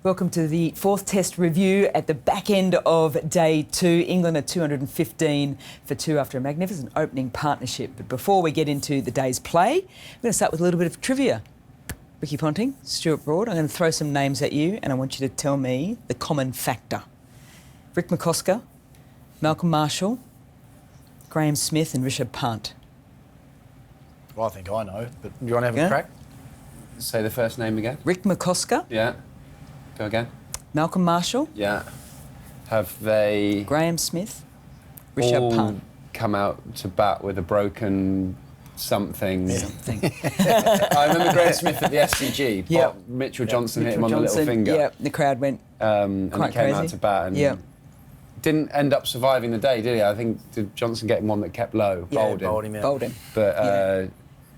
Welcome to the fourth test review at the back end of day 2. England are 215 for 2 after a magnificent opening partnership. But before we get into the day's play, we're going to start with a little bit of trivia. Ricky Ponting, Stuart Broad, I'm going to throw some names at you and I want you to tell me the common factor. Rick McCosker, Malcolm Marshall, Graham Smith and Rishabh Pant. Well, I think I know, but you want to have a crack? Say the first name again. Rick McCosker. Yeah. Go again. Malcolm Marshall. Yeah. Have they Graham Smith. Rishabh all Pant. come out to bat with a broken something? Something. I remember Graham Smith at the SCG. Yep. Mitchell Johnson hit him Mitchell on the little Johnson, finger. Yeah, the crowd went and quite he came crazy. out to bat and didn't end up surviving the day, did he? I think did Johnson get him one that kept low, bowled him. Bowled him. But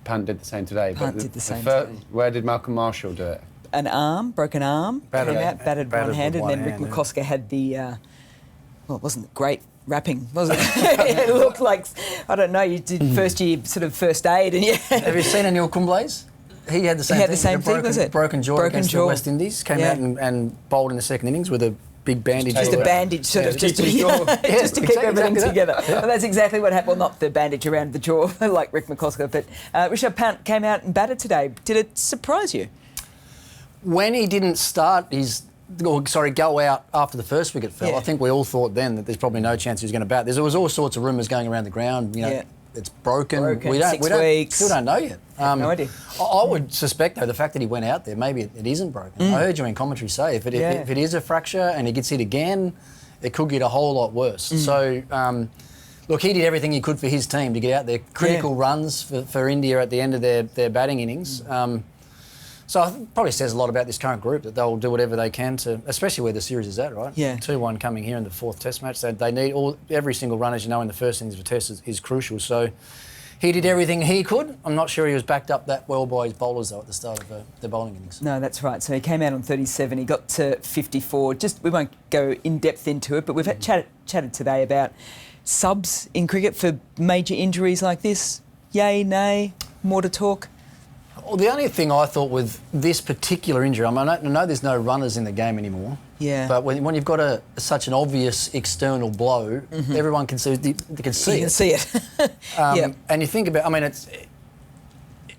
Pant did the same today. Pant did the same today. Where did Malcolm Marshall do it? An arm, broken arm, came out, batted one-handed, and then Rick McCosker had the, well, it wasn't great wrapping, was it? It looked like, I don't know, you did first year sort of first aid and Have you seen Anil Kumble's? He had the same thing. He had the same thing, was it? Broken jaw against the West Indies, came out and bowled in the second innings with a big bandage. Just a bandage, sort of, just to keep everything together. Yeah. Well, that's exactly what happened. Well, not the bandage around the jaw like Rick McCosker, but Rishabh Pant came out and batted today. Did it surprise you? When he didn't go out after the first wicket fell, I think we all thought then that there's probably no chance he was going to bat. There was all sorts of rumours going around the ground. You know, it's broken. We don't, 6 weeks. Still don't know yet. No idea. I would suspect though the fact that he went out there, maybe it isn't broken. I heard you in commentary say if it is a fracture and he gets hit again, it could get a whole lot worse. So. Look, he did everything he could for his team to get out there. Critical runs for India at the end of their batting innings. So I think it probably says a lot about this current group that they'll do whatever they can to, especially where the series is at, right? Yeah. 2-1 coming here in the fourth test match. They need every single run, as you know, in the first innings of a test is crucial. So he did everything he could. I'm not sure he was backed up that well by his bowlers, though, at the start of the bowling innings. No, that's right. So he came out on 37, he got to 54. We won't go in depth into it, but we've chatted today about subs in cricket for major injuries like this. Yay, nay, more to talk? Well, the only thing I thought with this particular injury, I know there's no runners in the game anymore. Yeah. But when you've got such an obvious external blow, everyone can see they can see it. And you think about,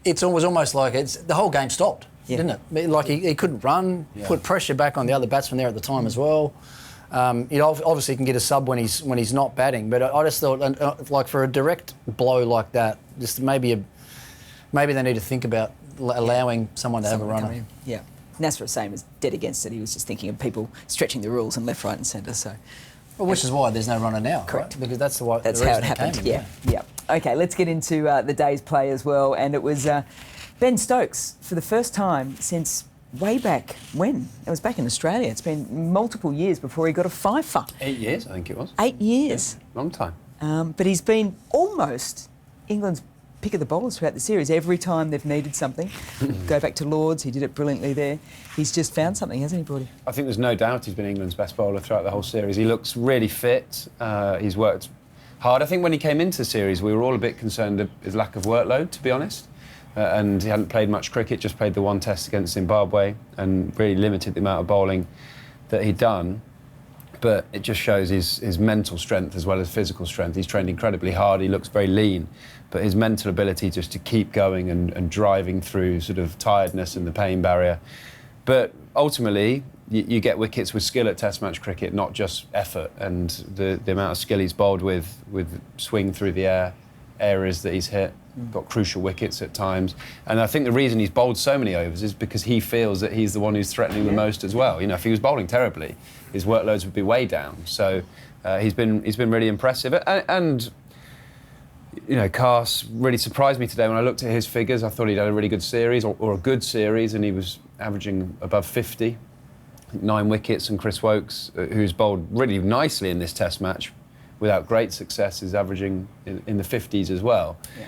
it was almost like the whole game stopped, didn't it? Like he couldn't run, put pressure back on the other batsmen there at the time as well. He obviously can get a sub when he's not batting, but I just thought, like for a direct blow like that, just maybe they need to think about allowing someone to have a runner. Yeah. Nasser was saying was dead against it. He was just thinking of people stretching the rules and left, right and centre. So, well, which is why there's no runner now, correct? Right? Because that's how it happened. Yeah. Okay, let's get into the day's play as well. And it was Ben Stokes for the first time since way back when? It was back in Australia. It's been multiple years before he got a fifer. 8 years, I think it was. 8 years. Yeah, long time. But he's been almost England's pick of the bowlers throughout the series. Every time they've needed something, go back to Lords, he did it brilliantly there. He's just found something, hasn't he, Brody? I think there's no doubt he's been England's best bowler throughout the whole series. He looks really fit. He's worked hard. I think when he came into the series, we were all a bit concerned of his lack of workload, to be honest. And he hadn't played much cricket, just played the one test against Zimbabwe and really limited the amount of bowling that he'd done. But it just shows his mental strength as well as physical strength. He's trained incredibly hard, he looks very lean, but his mental ability just to keep going and driving through sort of tiredness and the pain barrier. But ultimately, you get wickets with skill at Test match cricket, not just effort, and the amount of skill he's bowled with swing through the air, areas that he's hit, got crucial wickets at times. And I think the reason he's bowled so many overs is because he feels that he's the one who's threatening the most as well. You know, if he was bowling terribly, his workloads would be way down. So he's been really impressive. And you know, Cars really surprised me today when I looked at his figures. I thought he'd had a really good series or a good series, and he was averaging above 50, 9 wickets. And Chris Wokes, who's bowled really nicely in this Test match without great success, is averaging in the 50s as well. Yeah.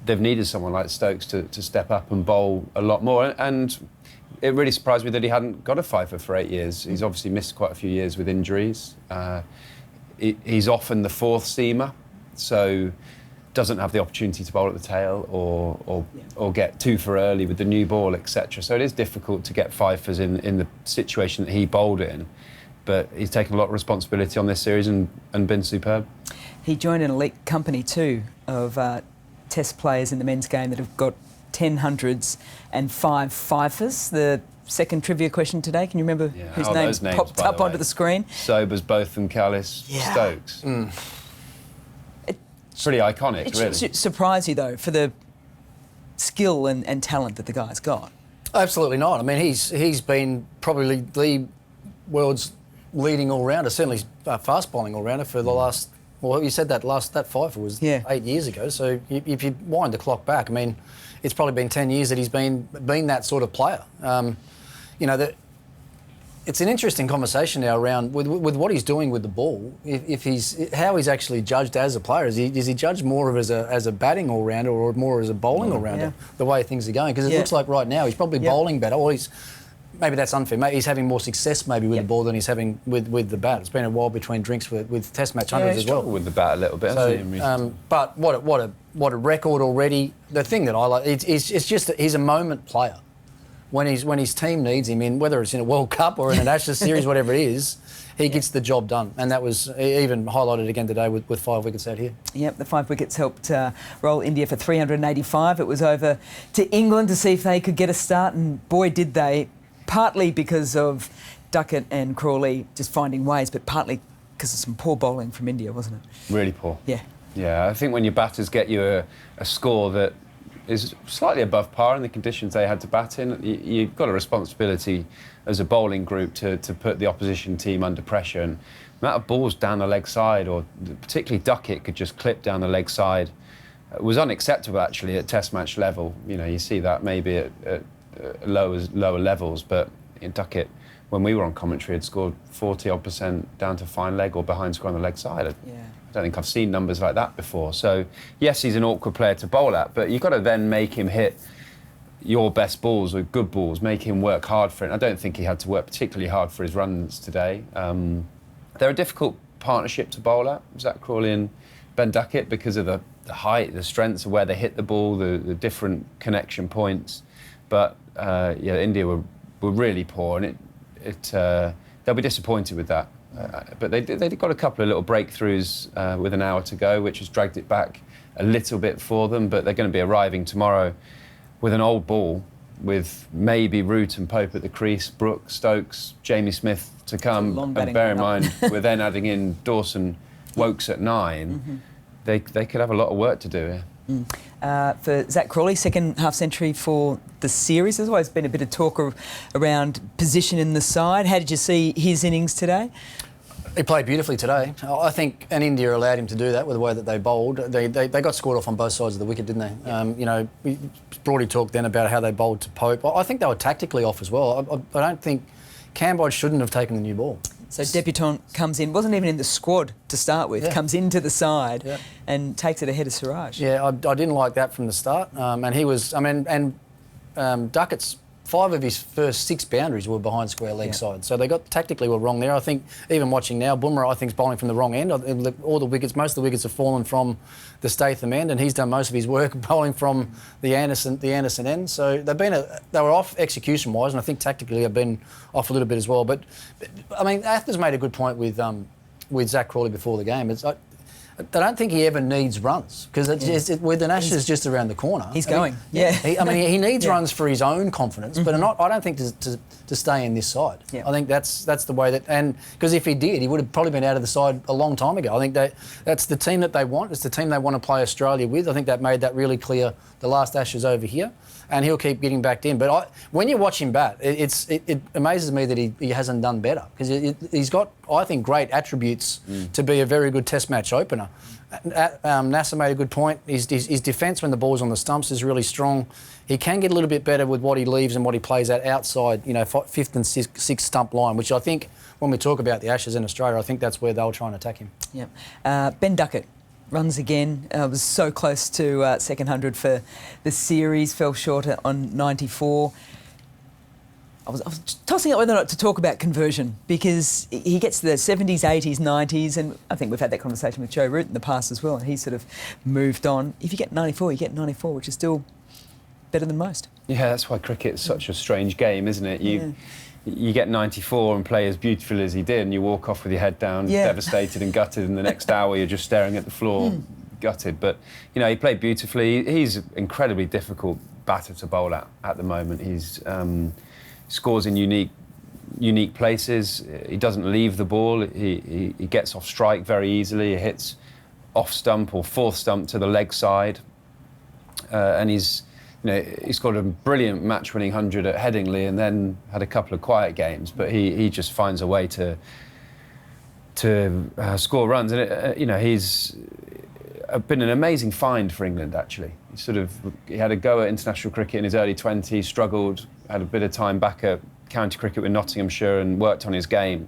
They've needed someone like Stokes to step up and bowl a lot more. And it really surprised me that he hadn't got a fifer for 8 years. He's obviously missed quite a few years with injuries. He's often the fourth seamer. So doesn't have the opportunity to bowl at the tail or get two for early with the new ball, etc. So it is difficult to get fifers in the situation that he bowled in. But he's taken a lot of responsibility on this series and been superb. He joined an elite company too of Test players in the men's game that have got 10 hundreds and 5 fifers. The second trivia question today, can you remember whose names popped up onto the screen? Sobers, Botham, Callis, Stokes. It's pretty iconic, really. It should surprise you, though, for the skill and talent that the guy's got. Absolutely not. I mean, he's been probably the world's leading all-rounder, certainly fast bowling all-rounder for the last... Well, you said that fifer was 8 years ago. So if you wind the clock back, I mean, it's probably been 10 years that he's been that sort of player. You know, it's an interesting conversation now around with what he's doing with the ball. How he's actually judged as a player. Is he judged more of as a batting all-rounder or more as a bowling all-rounder? The way things are going, because it looks like right now he's probably bowling better, or maybe that's unfair. Maybe he's having more success with the ball than he's having with the bat. It's been a while between drinks with Test match hundreds as well. With the bat a little bit. So, but what a record already. The thing that I like, it's just that he's a moment player. When his team needs him, in whether it's in a World Cup or in an Ashes series, whatever it is, he gets the job done. And that was even highlighted again today with 5 wickets out here. Yep, the 5 wickets helped roll India for 385. It was over to England to see if they could get a start, and boy did they. Partly because of Duckett and Crawley just finding ways, but partly because of some poor bowling from India, wasn't it? Really poor. Yeah. Yeah, I think when your batters get you a score that is slightly above par in the conditions they had to bat in, you've got a responsibility as a bowling group to put the opposition team under pressure. And the amount of balls down the leg side, or particularly Duckett could just clip down the leg side, was unacceptable actually at Test match level. You know, you see that maybe at lower levels, but in Duckett, when we were on commentary, had scored 40-odd% down to fine leg or behind score on the leg side. I don't think I've seen numbers like that before. So yes, he's an awkward player to bowl at, but you've got to then make him hit your best balls or good balls, make him work hard for it. I don't think he had to work particularly hard for his runs today. They're a difficult partnership to bowl at, Zach Crawley and Ben Duckett, because of the height, the strengths of where they hit the ball, the different connection points. But India were really poor, and they'll be disappointed with that. But they got a couple of little breakthroughs with an hour to go, which has dragged it back a little bit for them. But they're going to be arriving tomorrow with an old ball, with maybe Root and Pope at the crease, Brooks, Stokes, Jamie Smith to come. And bear in mind, we're then adding in Dawson, Wokes at 9. They could have a lot of work to do here. For Zach Crawley, second half century for the series. There's always been a bit of talk around position in the side. How did you see his innings today? He played beautifully today. I think, and India allowed him to do that with the way that they bowled. They got scored off on both sides of the wicket, didn't they? You know, Broady talked then about how they bowled to Pope. I think they were tactically off as well. I don't think Cambodge shouldn't have taken the new ball. So debutant comes in, wasn't even in the squad to start with, comes into the side and takes it ahead of Siraj. Yeah, I didn't like that from the start. And he was, Duckett's 5 of his first 6 boundaries were behind square leg side. So they tactically were wrong there. I think even watching now, Bumrah I think is bowling from the wrong end. All the wickets, most of the wickets have fallen from the Statham end, and he's done most of his work bowling from the Anderson end. So they were off execution wise, and I think tactically they've been off a little bit as well. But I mean, Athers made a good point with Zach Crawley before the game. I don't think he ever needs runs, because with the Ashes just around the corner. He's going. He needs runs for his own confidence, but I don't think to stay in this side. I think that's the way that, and because if he did, he would have probably been out of the side a long time ago. I think that's the team that they want. It's the team they want to play Australia with. I think that made that really clear the last Ashes over here, and he'll keep getting backed in. But when you watch him bat, it amazes me that he hasn't done better, because he's got, I think, great attributes to be a very good Test match opener. Nasser made a good point. His defence when the ball's on the stumps is really strong. He can get a little bit better with what he leaves and what he plays at outside, 5th and 6th stump line, which I think when we talk about the Ashes in Australia, I think that's where they'll try and attack him. Yep. Ben Duckett runs again. Was so close to second 100 for the series, fell short on 94. I was tossing up whether or not to talk about conversion, because he gets to the 70s, 80s, 90s, and I think we've had that conversation with Joe Root in the past as well, and he's sort of moved on. If you get 94, you get 94, which is still better than most. Yeah, that's why cricket's such a strange game, isn't it? You get 94 and play as beautifully as he did, and you walk off with your head down, devastated and gutted, and the next hour you're just staring at the floor, gutted. But, he played beautifully. He's an incredibly difficult batter to bowl at the moment. He's scores in unique places. He doesn't leave the ball. He gets off strike very easily. He hits off stump or fourth stump to the leg side, and he's scored a brilliant match-winning 100 at Headingley, and then had a couple of quiet games. But he just finds a way to score runs, and he's been an amazing find for England. Actually, he had a go at international cricket in his early 20s, struggled, had a bit of time back at county cricket with Nottinghamshire and worked on his game,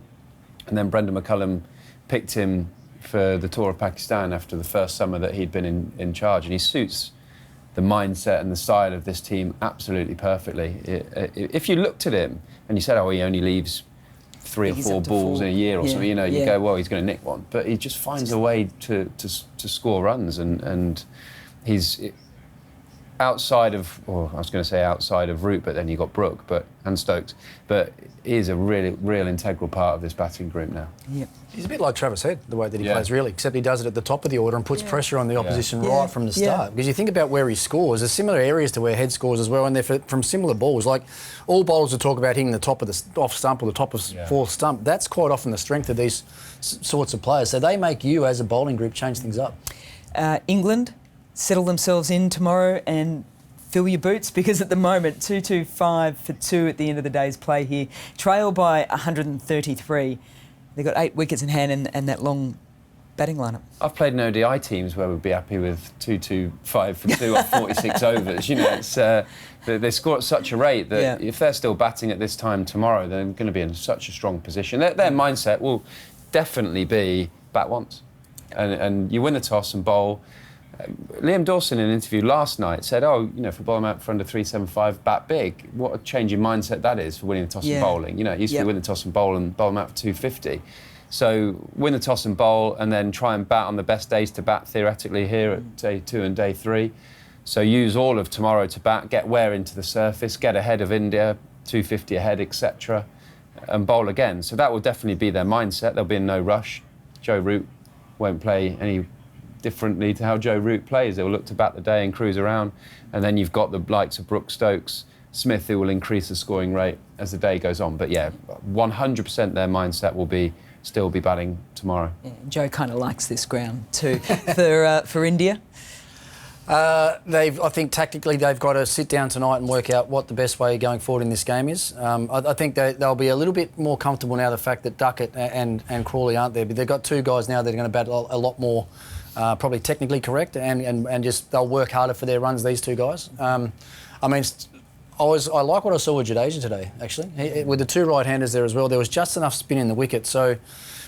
and then Brendan McCullum picked him for the tour of Pakistan after the first summer that he'd been in charge, and he suits the mindset and the style of this team absolutely perfectly. If you looked at him and you said, he only leaves 3 or 4 balls in a year or something, you go, well, he's going to nick one. But he just finds a way to score runs, and he's outside of, I was going to say outside of Root, but then you got Brook and Stokes. But he is a real integral part of this batting group now. Yep. He's a bit like Travis Head, the way that he plays, really, except he does it at the top of the order and puts pressure on the opposition right from the start. Because you think about where he scores, there's similar areas to where Head scores as well, and they're from similar balls. Like, all bowlers will talk about hitting the top of the off stump or the top of fourth stump. That's quite often the strength of these sorts of players. So they make you, as a bowling group, change things up. England settle themselves in tomorrow and fill your boots, because at the moment, 225 for 2 at the end of the day's play here, trail by 133. They've got 8 wickets in hand and that long batting lineup. I've played in ODI teams where we'd be happy with 225 for 2 on 46 overs. It's they score at such a rate that if they're still batting at this time tomorrow, they're going to be in such a strong position. Their mindset will definitely be bat once, and you win the toss and bowl. Liam Dawson, in an interview last night, said, for bowling out for under 375, bat big. What a change in mindset that is for winning the toss and bowling. It used to be win the toss and bowl them out for 250. So win the toss and bowl, and then try and bat on the best days to bat, theoretically, here at day 2 and day 3. So use all of tomorrow to bat, get wear into the surface, get ahead of India, 250 ahead, etc., and bowl again. So that will definitely be their mindset. There'll be no rush. Joe Root won't play any differently to how Joe Root plays. They'll look to bat the day and cruise around, and then you've got the likes of Brooke, Stokes, Smith, who will increase the scoring rate as the day goes on. But 100% their mindset will still be batting tomorrow. Joe kind of likes this ground too. For India, I think tactically they've got to sit down tonight and work out what the best way going forward in this game is. I think they'll be a little bit more comfortable now, the fact that Duckett and Crawley aren't there. But they've got 2 guys now that are going to bat a lot more probably technically correct, and just they'll work harder for their runs, these 2 guys. I like what I saw with Jadeja today, actually. With the 2 right-handers there as well, there was just enough spin in the wicket. So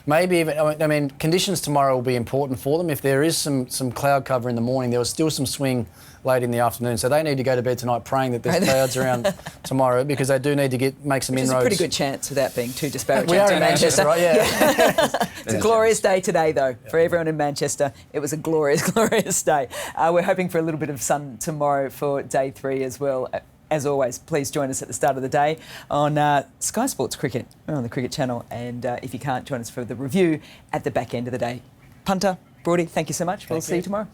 maybe even, conditions tomorrow will be important for them. If there is some cloud cover in the morning, there was still some swing late in the afternoon. So they need to go to bed tonight praying that there's clouds around tomorrow, because they do need to make some inroads. It's a pretty good chance without being too disparaging. We are in Manchester, right? Yeah. It's a glorious day today, though, for everyone in Manchester. It was a glorious, glorious day. We're hoping for a little bit of sun tomorrow for day 3 as well. As always, please join us at the start of the day on Sky Sports Cricket. We're on the Cricket Channel, and if you can't, join us for the review at the back end of the day. Punter, Broady, thank you so much. We'll see you tomorrow.